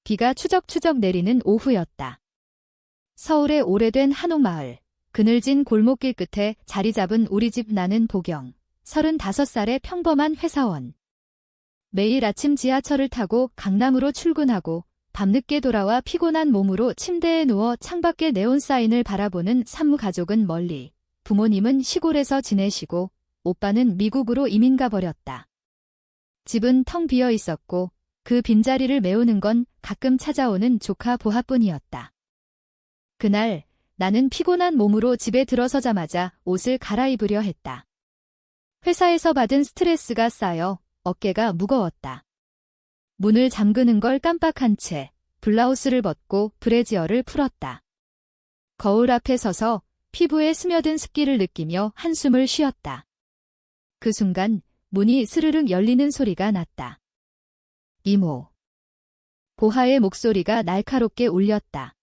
비가 추적추적 내리는 오후였다. 서울의 오래된 한옥마을, 그늘진 골목길 끝에 자리 잡은 우리 집. 나는 보경, 35살의 평범한 회사원. 매일 아침 지하철을 타고 강남으로 출근하고 밤늦게 돌아와 피곤한 몸으로 침대에 누워 창밖의 네온사인을 바라보는 산무가족은 멀리, 부모님은 시골에서 지내시고 오빠는 미국으로 이민 가버렸다. 집은 텅 비어 있었고 그 빈자리를 메우는 건 가끔 찾아오는 조카 보하뿐이었다. 그날 나는 피곤한 몸으로 집에 들어서자마자 옷을 갈아입으려 했다. 회사에서 받은 스트레스가 쌓여 어깨가 무거웠다. 문을 잠그는 걸 깜빡한 채 블라우스를 벗고 브래지어를 풀었다. 거울 앞에 서서 피부에 스며든 습기를 느끼며 한숨을 쉬었다. 그 순간 문이 스르륵 열리는 소리가 났다. 이모. 보하의 목소리가 날카롭게 울렸다.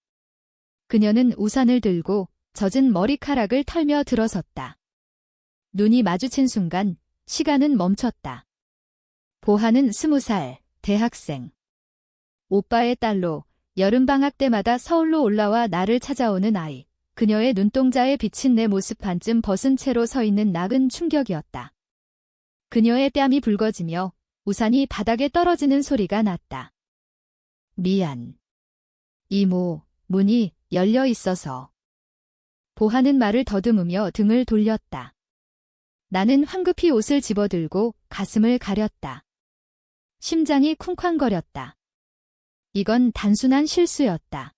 그녀는 우산을 들고 젖은 머리카락을 털며 들어섰다. 눈이 마주친 순간 시간은 멈췄다. 보하는 20살, 대학생. 오빠의 딸로 여름방학 때마다 서울로 올라와 나를 찾아오는 아이. 그녀의 눈동자에 비친 내 모습 반쯤 벗은 채로 서 있는 낙은 충격이었다. 그녀의 뺨이 붉어지며 우산이 바닥에 떨어지는 소리가 났다. 미안. 이모, 문이 열려 있어서. 보하는 말을 더듬으며 등을 돌렸다. 나는 황급히 옷을 집어들고 가슴을 가렸다. 심장이 쿵쾅거렸다. 이건 단순한 실수였다.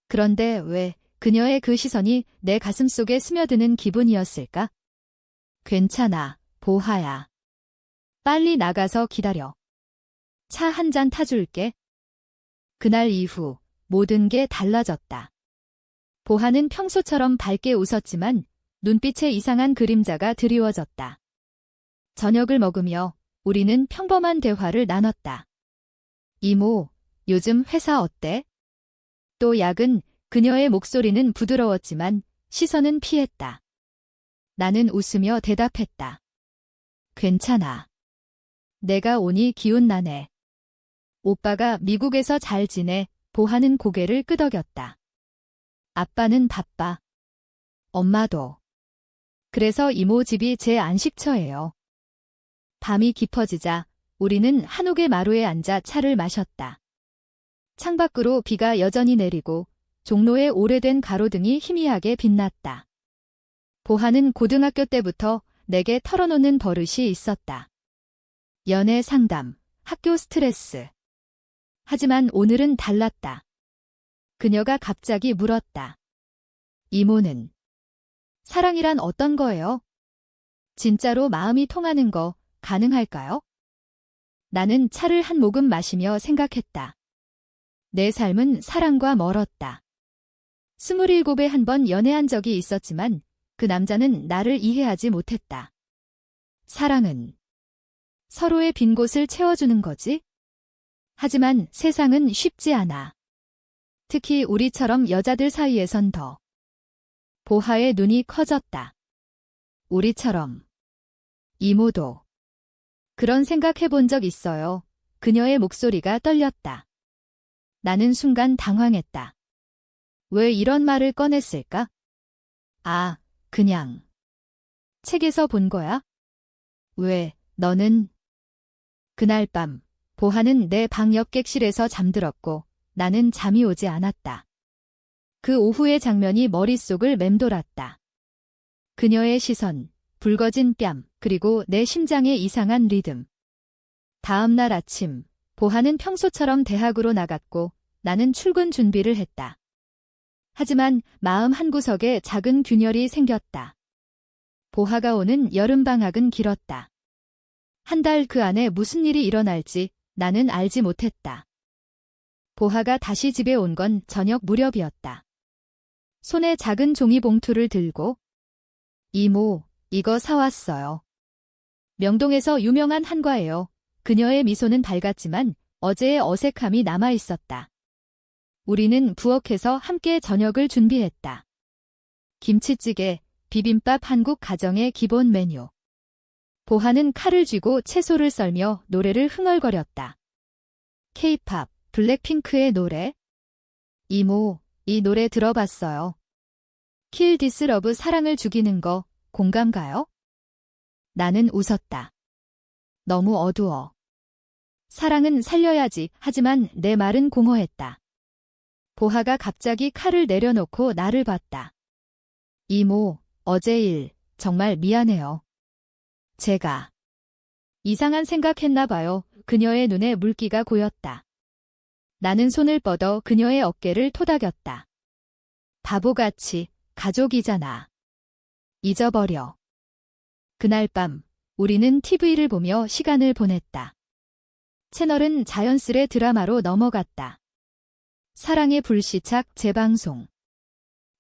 그런데 왜 그녀의 그 시선이 내 가슴 속에 스며드는 기분이었을까? 괜찮아, 보하야. 빨리 나가서 기다려. 차 한 잔 타줄게. 그날 이후 모든 게 달라졌다. 보하는 평소처럼 밝게 웃었지만 눈빛에 이상한 그림자가 드리워졌다. 저녁을 먹으며 우리는 평범한 대화를 나눴다. 이모, 요즘 회사 어때? 또 야근. 그녀의 목소리는 부드러웠지만 시선은 피했다. 나는 웃으며 대답했다. 괜찮아. 내가 오니 기운나네. 오빠가 미국에서 잘 지내. 보하는 고개를 끄덕였다. 아빠는 바빠. 엄마도. 그래서 이모 집이 제 안식처예요. 밤이 깊어지자 우리는 한옥의 마루에 앉아 차를 마셨다. 창밖으로 비가 여전히 내리고 종로의 오래된 가로등이 희미하게 빛났다. 보하는 고등학교 때부터 내게 털어놓는 버릇이 있었다. 연애 상담, 학교 스트레스. 하지만 오늘은 달랐다. 그녀가 갑자기 물었다. 이모는 사랑이란 어떤 거예요? 진짜로 마음이 통하는 거 가능할까요? 나는 차를 한 모금 마시며 생각했다. 내 삶은 사랑과 멀었다. 27에 한 번 연애한 적이 있었지만 그 남자는 나를 이해하지 못했다. 사랑은 서로의 빈 곳을 채워주는 거지? 하지만 세상은 쉽지 않아. 특히 우리처럼 여자들 사이에선 더. 보하의 눈이 커졌다. 우리처럼. 이모도. 그런 생각 해본 적 있어요. 그녀의 목소리가 떨렸다. 나는 순간 당황했다. 왜 이런 말을 꺼냈을까? 아, 그냥. 책에서 본 거야? 왜, 너는? 그날 밤, 보하는 내 방 옆 객실에서 잠들었고 나는 잠이 오지 않았다. 그 오후의 장면이 머릿속을 맴돌았다. 그녀의 시선, 붉어진 뺨, 그리고 내 심장의 이상한 리듬. 다음 날 아침, 보하는 평소처럼 대학으로 나갔고 나는 출근 준비를 했다. 하지만 마음 한구석에 작은 균열이 생겼다. 보하가 오는 여름방학은 길었다. 한 달 그 안에 무슨 일이 일어날지 나는 알지 못했다. 보하가 다시 집에 온 건 저녁 무렵이었다. 손에 작은 종이봉투를 들고 이모, 이거 사왔어요. 명동에서 유명한 한과예요. 그녀의 미소는 밝았지만 어제의 어색함이 남아있었다. 우리는 부엌에서 함께 저녁을 준비했다. 김치찌개, 비빔밥 한국 가정의 기본 메뉴. 보하는 칼을 쥐고 채소를 썰며 노래를 흥얼거렸다. K-팝, 블랙핑크의 노래? 이모, 이 노래 들어봤어요. Kill This Love 사랑을 죽이는 거 공감 가요? 나는 웃었다. 너무 어두워. 사랑은 살려야지 하지만 내 말은 공허했다. 보하가 갑자기 칼을 내려놓고 나를 봤다. 이모, 어제 일 정말 미안해요. 제가 이상한 생각했나 봐요. 그녀의 눈에 물기가 고였다. 나는 손을 뻗어 그녀의 어깨를 토닥였다. 바보같이 가족이잖아. 잊어버려. 그날 밤 우리는 TV를 보며 시간을 보냈다. 채널은 자연스레 드라마로 넘어갔다. 사랑의 불시착 재방송.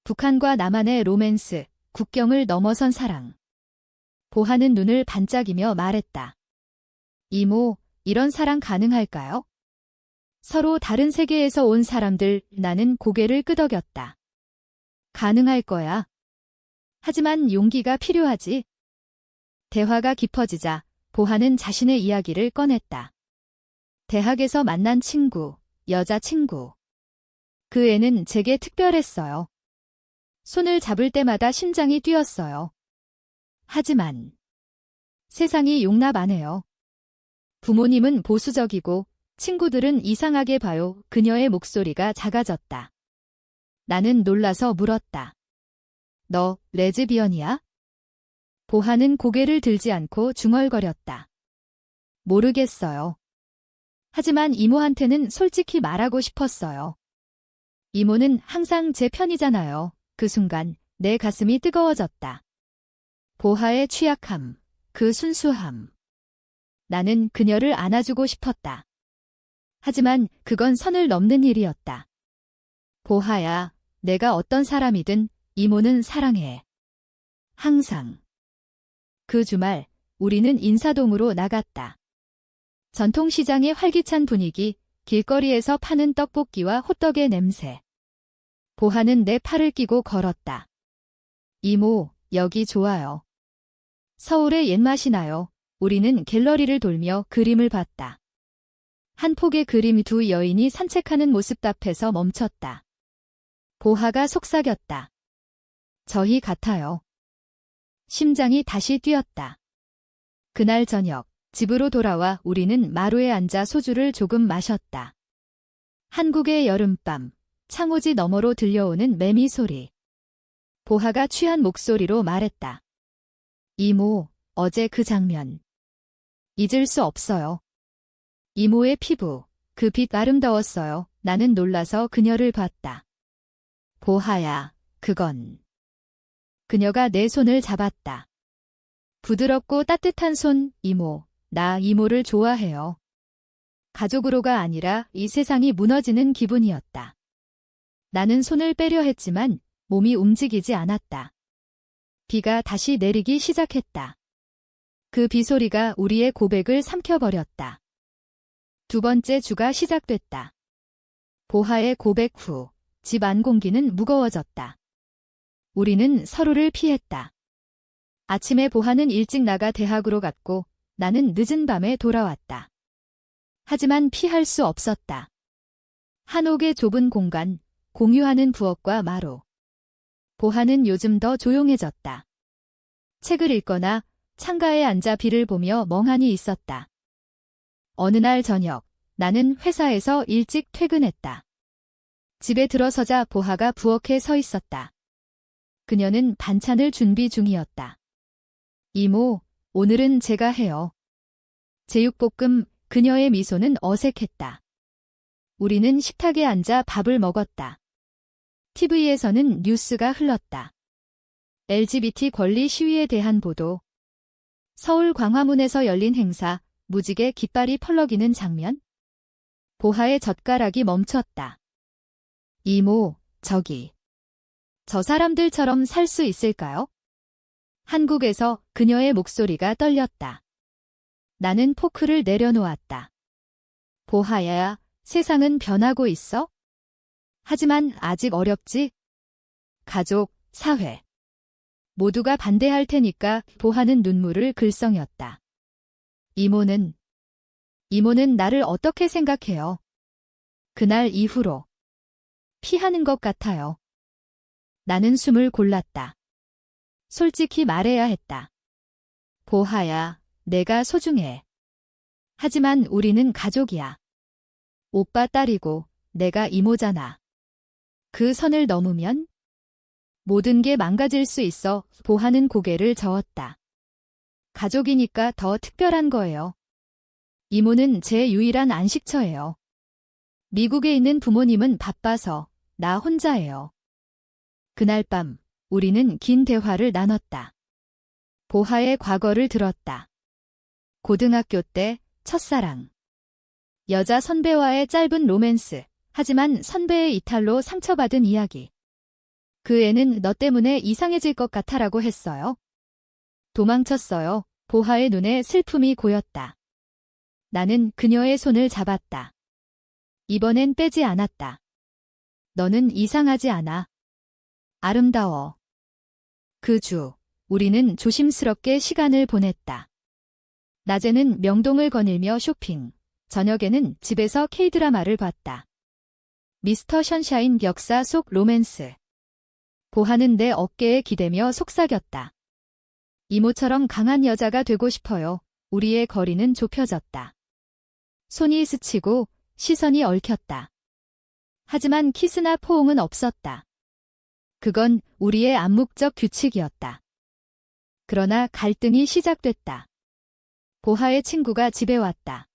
북한과 남한의 로맨스, 국경을 넘어선 사랑. 보하는 눈을 반짝이며 말했다. 이모, 이런 사랑 가능할까요? 서로 다른 세계에서 온 사람들, 나는 고개를 끄덕였다. 가능할 거야. 하지만 용기가 필요하지. 대화가 깊어지자 보하는 자신의 이야기를 꺼냈다. 대학에서 만난 친구, 여자친구. 그 애는 제게 특별했어요. 손을 잡을 때마다 심장이 뛰었어요. 하지만 세상이 용납 안 해요. 부모님은 보수적이고 친구들은 이상하게 봐요. 그녀의 목소리가 작아졌다. 나는 놀라서 물었다. 너 레즈비언이야? 보하는 고개를 들지 않고 중얼거렸다. 모르겠어요. 하지만 이모한테는 솔직히 말하고 싶었어요. 이모는 항상 제 편이잖아요. 그 순간 내 가슴이 뜨거워졌다. 보하의 취약함, 그 순수함. 나는 그녀를 안아주고 싶었다. 하지만 그건 선을 넘는 일이었다. 보하야, 내가 어떤 사람이든 이모는 사랑해. 항상. 그 주말 우리는 인사동으로 나갔다. 전통시장의 활기찬 분위기, 길거리에서 파는 떡볶이와 호떡의 냄새. 보하는 내 팔을 끼고 걸었다. 이모, 여기 좋아요. 서울의 옛맛이 나요. 우리는 갤러리를 돌며 그림을 봤다. 한 폭의 그림 두 여인이 산책하는 모습 앞에서 멈췄다. 보하가 속삭였다. 저희 같아요. 심장이 다시 뛰었다. 그날 저녁 집으로 돌아와 우리는 마루에 앉아 소주를 조금 마셨다. 한국의 여름밤, 창호지 너머로 들려오는 매미 소리. 보하가 취한 목소리로 말했다. 이모, 어제 그 장면. 잊을 수 없어요. 이모의 피부, 그 빛 아름다웠어요. 나는 놀라서 그녀를 봤다. 보하야, 그건. 그녀가 내 손을 잡았다. 부드럽고 따뜻한 손, 이모, 나 이모를 좋아해요. 가족으로가 아니라 이 세상이 무너지는 기분이었다. 나는 손을 빼려 했지만 몸이 움직이지 않았다. 비가 다시 내리기 시작했다. 그 비소리가 우리의 고백을 삼켜버렸다. 두 번째 주가 시작됐다. 보하의 고백 후 집 안 공기는 무거워졌다. 우리는 서로를 피했다. 아침에 보하는 일찍 나가 대학으로 갔고 나는 늦은 밤에 돌아왔다. 하지만 피할 수 없었다. 한옥의 좁은 공간, 공유하는 부엌과 마루. 보하는 요즘 더 조용해졌다. 책을 읽거나 창가에 앉아 비를 보며 멍하니 있었다. 어느 날 저녁, 나는 회사에서 일찍 퇴근했다. 집에 들어서자 보하가 부엌에 서 있었다. 그녀는 반찬을 준비 중이었다. 이모, 오늘은 제가 해요. 제육볶음. 그녀의 미소는 어색했다. 우리는 식탁에 앉아 밥을 먹었다. TV에서는 뉴스가 흘렀다. LGBT 권리 시위에 대한 보도. 서울 광화문에서 열린 행사, 무지개 깃발이 펄럭이는 장면. 보하의 젓가락이 멈췄다. 이모, 저기. 저 사람들처럼 살 수 있을까요? 한국에서 그녀의 목소리가 떨렸다. 나는 포크를 내려놓았다. 보하야, 세상은 변하고 있어? 하지만 아직 어렵지? 가족, 사회. 모두가 반대할 테니까. 보하는 눈물을 글썽였다. 이모는 나를 어떻게 생각해요? 그날 이후로 피하는 것 같아요. 나는 숨을 골랐다. 솔직히 말해야 했다. 보하야, 내가 소중해. 하지만 우리는 가족이야. 오빠 딸이고 내가 이모잖아. 그 선을 넘으면 모든 게 망가질 수 있어. 보하는 고개를 저었다. 가족이니까 더 특별한 거예요. 이모는 제 유일한 안식처예요. 미국에 있는 부모님은 바빠서 나 혼자예요. 그날 밤 우리는 긴 대화를 나눴다. 보하의 과거를 들었다. 고등학교 때 첫사랑. 여자 선배와의 짧은 로맨스. 하지만 선배의 이탈로 상처받은 이야기. 그 애는 너 때문에 이상해질 것 같아라고 했어요. 도망쳤어요. 보하의 눈에 슬픔이 고였다. 나는 그녀의 손을 잡았다. 이번엔 빼지 않았다. 너는 이상하지 않아. 아름다워. 그 주, 우리는 조심스럽게 시간을 보냈다. 낮에는 명동을 거닐며 쇼핑, 저녁에는 집에서 K-드라마를 봤다. 미스터 션샤인 역사 속 로맨스. 보하는 내 어깨에 기대며 속삭였다. 이모처럼 강한 여자가 되고 싶어요. 우리의 거리는 좁혀졌다. 손이 스치고 시선이 얽혔다. 하지만 키스나 포옹은 없었다. 그건 우리의 암묵적 규칙이었다. 그러나 갈등이 시작됐다. 보하의 친구가 집에 왔다.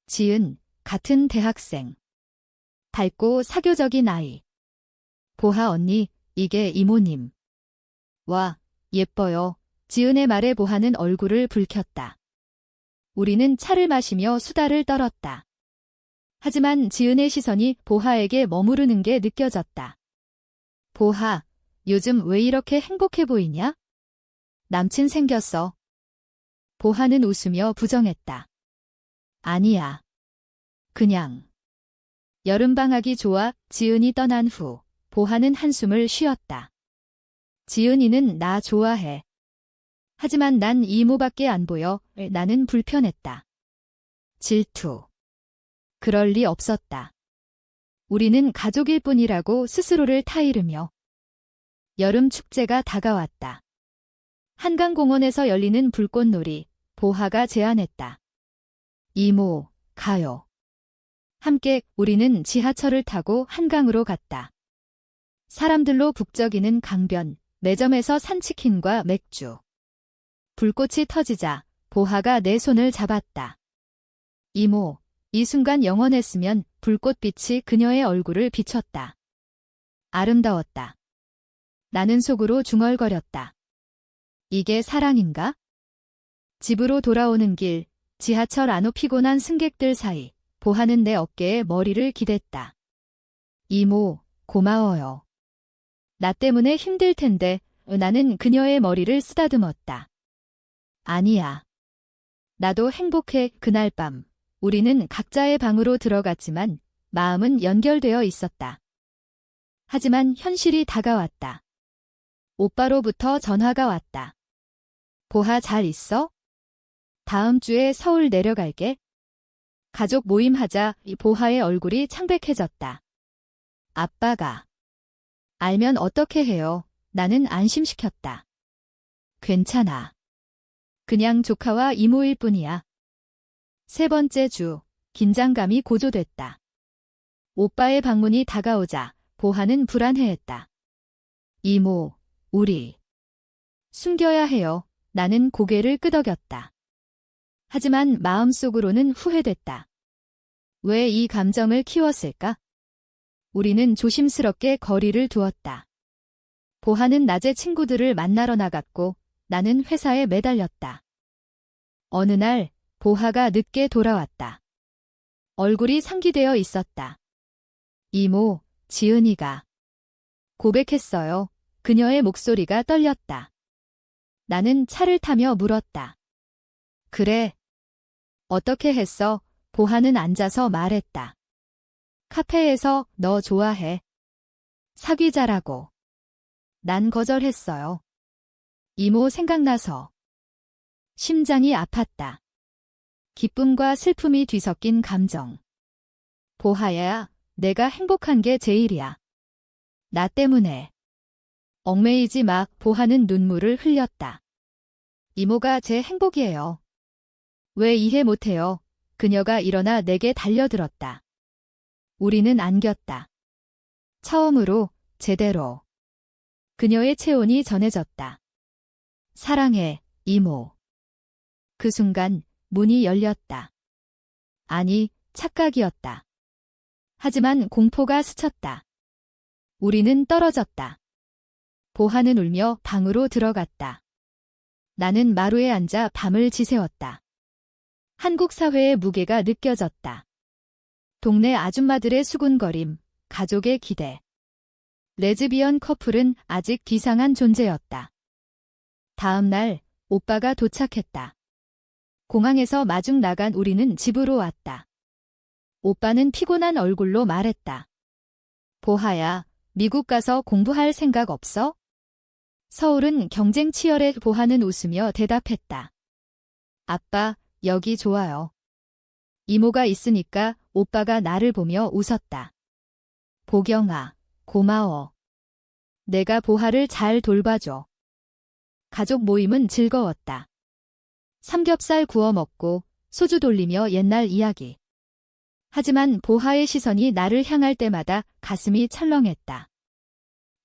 지은, 같은 대학생. 밝고 사교적인 아이. 보하 언니, 이게 이모님. 와, 예뻐요. 지은의 말에 보하는 얼굴을 붉혔다. 우리는 차를 마시며 수다를 떨었다. 하지만 지은의 시선이 보하에게 머무르는 게 느껴졌다. 보하, 요즘 왜 이렇게 행복해 보이냐? 남친 생겼어. 보하는 웃으며 부정했다. 아니야. 그냥. 여름방학이 좋아. 지은이 떠난 후 보하는 한숨을 쉬었다. 지은이는 나 좋아해. 하지만 난 이모밖에 안 보여. 나는 불편했다. 질투. 그럴 리 없었다. 우리는 가족일 뿐이라고 스스로를 타이르며. 여름 축제가 다가왔다. 한강공원에서 열리는 불꽃놀이. 보하가 제안했다. 이모, 가요. 함께 우리는 지하철을 타고 한강으로 갔다. 사람들로 북적이는 강변, 매점에서 산 치킨과 맥주. 불꽃이 터지자 보하가 내 손을 잡았다. 이모, 이 순간 영원했으면. 불꽃빛이 그녀의 얼굴을 비췄다. 아름다웠다. 나는 속으로 중얼거렸다. 이게 사랑인가? 집으로 돌아오는 길, 지하철 안후 피곤한 승객들 사이, 보하는 내 어깨에 머리를 기댔다. 이모, 고마워요. 나 때문에 힘들 텐데. 나는 그녀의 머리를 쓰다듬었다. 아니야. 나도 행복해. 그날 밤 우리는 각자의 방으로 들어갔지만 마음은 연결되어 있었다. 하지만 현실이 다가왔다. 오빠로부터 전화가 왔다. 보하 잘 있어? 다음 주에 서울 내려갈게. 가족 모임하자. 보하의 얼굴이 창백해졌다. 아빠가. 알면 어떻게 해요? 나는 안심시켰다. 괜찮아. 그냥 조카와 이모일 뿐이야. 세 번째 주, 긴장감이 고조됐다. 오빠의 방문이 다가오자 보하는 불안해했다. 이모, 우리. 숨겨야 해요. 나는 고개를 끄덕였다. 하지만 마음속으로는 후회됐다. 왜 이 감정을 키웠을까? 우리는 조심스럽게 거리를 두었다. 보하는 낮에 친구들을 만나러 나갔고 나는 회사에 매달렸다. 어느 날 보하가 늦게 돌아왔다. 얼굴이 상기되어 있었다. 이모, 지은이가 고백했어요. 그녀의 목소리가 떨렸다. 나는 차를 타며 물었다. 그래. 어떻게 했어? 보하는 앉아서 말했다. 카페에서 너 좋아해. 사귀자라고. 난 거절했어요. 이모 생각나서. 심장이 아팠다. 기쁨과 슬픔이 뒤섞인 감정. 보하야, 내가 행복한 게 제일이야. 나 때문에. 얽매이지 마. 보하는 눈물을 흘렸다. 이모가 제 행복이에요. 왜 이해 못해요? 그녀가 일어나 내게 달려들었다. 우리는 안겼다. 처음으로, 제대로. 그녀의 체온이 전해졌다. 사랑해, 이모. 그 순간 문이 열렸다. 아니, 착각이었다. 하지만 공포가 스쳤다. 우리는 떨어졌다. 보하는 울며 방으로 들어갔다. 나는 마루에 앉아 밤을 지새웠다. 한국 사회의 무게가 느껴졌다. 동네 아줌마들의 수군거림, 가족의 기대. 레즈비언 커플은 아직 비상한 존재였다. 다음 날, 오빠가 도착했다. 공항에서 마중 나간 우리는 집으로 왔다. 오빠는 피곤한 얼굴로 말했다. 보하야, 미국 가서 공부할 생각 없어? 서울은 경쟁 치열해. 보하는 웃으며 대답했다. 아빠, 여기 좋아요. 이모가 있으니까. 오빠가 나를 보며 웃었다. 보경아, 고마워. 내가 보하를 잘 돌봐줘. 가족 모임은 즐거웠다. 삼겹살 구워 먹고 소주 돌리며 옛날 이야기. 하지만 보하의 시선이 나를 향할 때마다 가슴이 철렁했다.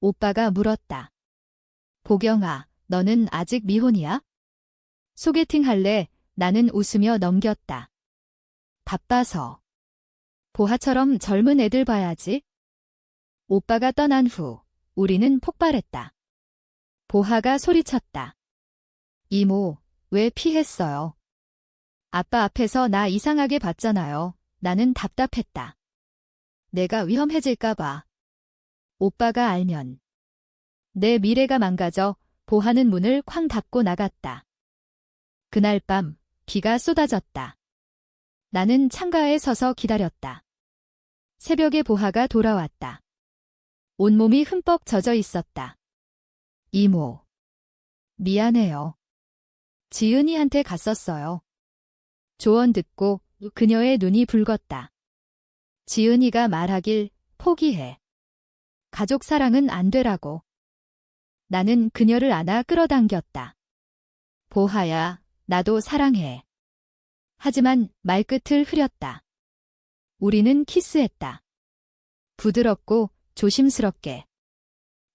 오빠가 물었다. 보경아, 너는 아직 미혼이야? 소개팅 할래? 나는 웃으며 넘겼다. 바빠서. 보하처럼 젊은 애들 봐야지. 오빠가 떠난 후 우리는 폭발했다. 보하가 소리쳤다. 이모, 왜 피했어요? 아빠 앞에서 나 이상하게 봤잖아요. 나는 답답했다. 내가 위험해질까봐. 오빠가 알면. 내 미래가 망가져. 보하는 문을 쾅 닫고 나갔다. 그날 밤 비가 쏟아졌다. 나는 창가에 서서 기다렸다. 새벽에 보하가 돌아왔다. 온몸이 흠뻑 젖어 있었다. 이모. 미안해요. 지은이한테 갔었어요. 조언 듣고 그녀의 눈이 붉었다. 지은이가 말하길 포기해. 가족 사랑은 안 되라고. 나는 그녀를 안아 끌어당겼다. 보하야, 나도 사랑해. 하지만 말끝을 흐렸다. 우리는 키스했다. 부드럽고 조심스럽게.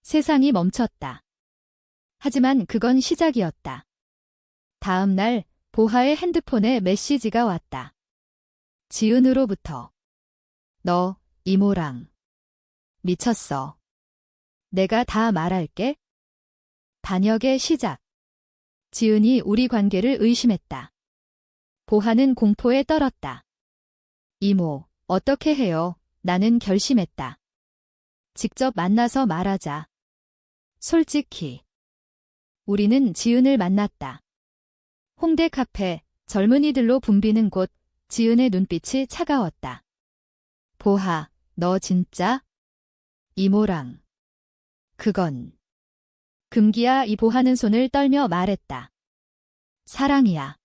세상이 멈췄다. 하지만 그건 시작이었다. 다음 날 보하의 핸드폰에 메시지가 왔다. 지은으로부터. 너, 이모랑. 미쳤어. 내가 다 말할게. 반역의 시작. 지은이 우리 관계를 의심했다. 보하는 공포에 떨었다. 이모, 어떻게 해요? 나는 결심했다. 직접 만나서 말하자. 솔직히. 우리는 지은을 만났다. 홍대 카페, 젊은이들로 붐비는 곳. 지은의 눈빛이 차가웠다. 보하, 너 진짜? 이모랑. 그건. 금기야. 이 보하는 손을 떨며 말했다. 사랑이야.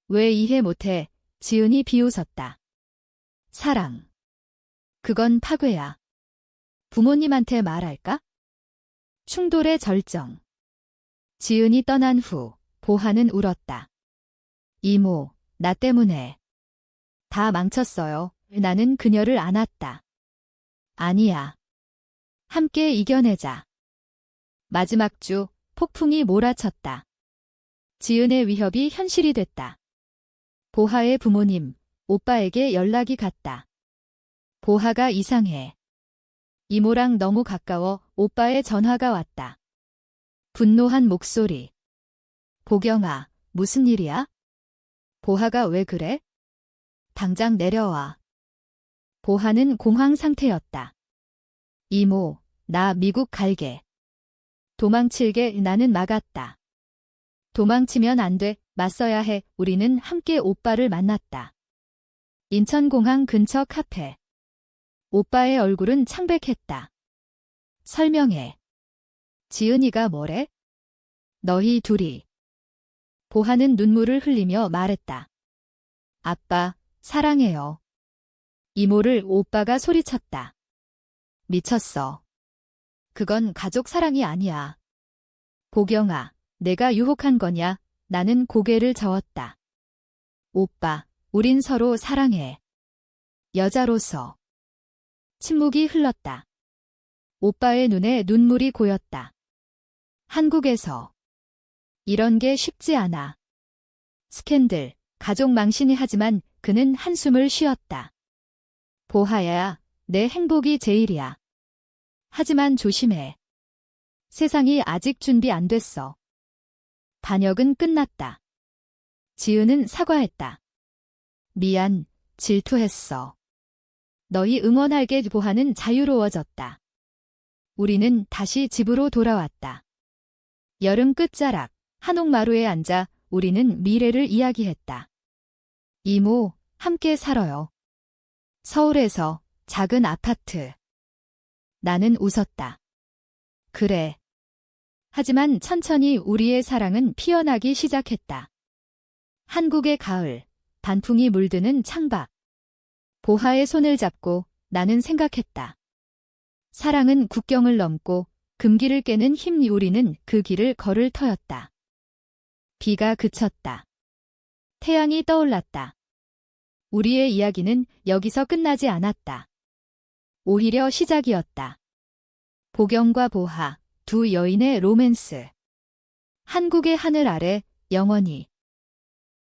왜 이해 못해? 지은이 비웃었다. 사랑. 그건 파괴야. 부모님한테 말할까? 충돌의 절정. 지은이 떠난 후 보하는 울었다. 이모, 나 때문에. 다 망쳤어요. 나는 그녀를 안았다. 아니야. 함께 이겨내자. 마지막 주 폭풍이 몰아쳤다. 지은의 위협이 현실이 됐다. 보하의 부모님, 오빠에게 연락이 갔다. 보하가 이상해. 이모랑 너무 가까워. 오빠의 전화가 왔다. 분노한 목소리. 보경아, 무슨 일이야? 보하가 왜 그래? 당장 내려와. 보하는 공황 상태였다. 이모, 나 미국 갈게. 도망칠게. 나는 막았다. 도망치면 안 돼. 맞서야 해. 우리는 함께 오빠를 만났다. 인천공항 근처 카페. 오빠의 얼굴은 창백했다. 설명해. 지은이가 뭐래? 너희 둘이. 보하는 눈물을 흘리며 말했다. 아빠, 사랑해요. 이모를 오빠가 소리쳤다. 미쳤어. 그건 가족 사랑이 아니야. 보경아, 내가 유혹한 거냐? 나는 고개를 저었다. 오빠, 우린 서로 사랑해. 여자로서. 침묵이 흘렀다. 오빠의 눈에 눈물이 고였다. 한국에서 이런 게 쉽지 않아. 스캔들, 가족 망신이 하지만 그는 한숨을 쉬었다. 보하야, 내 행복이 제일이야. 하지만 조심해. 세상이 아직 준비 안 됐어. 반역은 끝났다. 지은은 사과했다. 미안, 질투했어. 너희 응원할게. 보하는 자유로워졌다. 우리는 다시 집으로 돌아왔다. 여름 끝자락, 한옥마루에 앉아 우리는 미래를 이야기했다. 이모, 함께 살아요. 서울에서 작은 아파트. 나는 웃었다. 그래. 하지만 천천히 우리의 사랑은 피어나기 시작했다. 한국의 가을, 단풍이 물드는 창밖. 보하의 손을 잡고 나는 생각했다. 사랑은 국경을 넘고 금기를 깨는 힘. 우리는 그 길을 걸을 터였다. 비가 그쳤다. 태양이 떠올랐다. 우리의 이야기는 여기서 끝나지 않았다. 오히려 시작이었다. 보경과 보하, 두 여인의 로맨스. 한국의 하늘 아래 영원히.